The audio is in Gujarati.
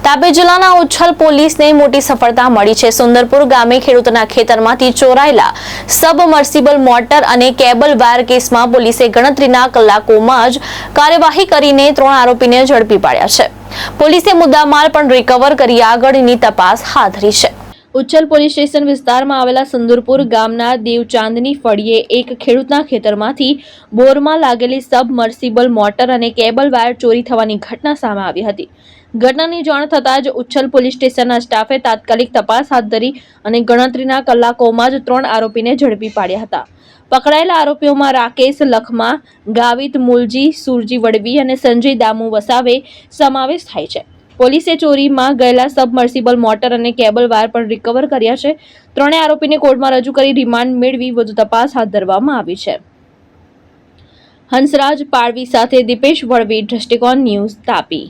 તાપી જિલ્લાના ઉચ્છલ પોલીસને મોટી સફળતા મળી છે। સુંદરપુર ગામે ખેડૂતના ખેતરમાંથી ચોરાયેલા સબમર્સિબલ મોટર અને કેબલ વાયર કેસમાં પોલીસે ગણતરીના કલાકોમાં જ કાર્યવાહી કરીને 3 આરોપીને ઝડપી પાડ્યા છે। પોલીસે મુદ્દામાલ પણ રિકવર કરી આગળની તપાસ હાથ ધરી છે। ઉચ્છલ પોલીસ સ્ટેશન વિસ્તારમાં આવેલા સુંદરપુર ગામના દેવચાંદની ફળીએ એક ખેડૂતના ખેતરમાંથી બોરમાં લાગેલી સબમર્સિબલ મોટર અને કેબલ વાયર ચોરી થવાની ઘટના સામે આવી હતી। ઘટનાની જાણ થતાં જ ઉચ્છલ પોલીસ સ્ટેશનના સ્ટાફે તાત્કાલિક તપાસ હાથ ધરી અને ગણતરીના કલાકોમાં જ 3 આરોપીને ઝડપી પાડ્યા હતા। પકડાયેલા આરોપીઓમાં રાકેશ લખમા, ગાવિત મુલજી, સુરજી વડવી અને સંજય દામુ વસાવે સમાવેશ થાય છે। પોલીસે ચોરીમાં ગયેલા સબમર્સિબલ મોટર અને કેબલ વાયર પણ રિકવર કર્યા છે। 3 આરોપીને કોર્ટમાં રજૂ કરી રિમાન્ડ મેળવી વધુ તપાસ હાથ ધરવામાં આવી છે। હંસરાજ પાડવી સાથે દીપેશ વડવી, દ્રષ્ટિકોણ ન્યૂઝ, તાપી।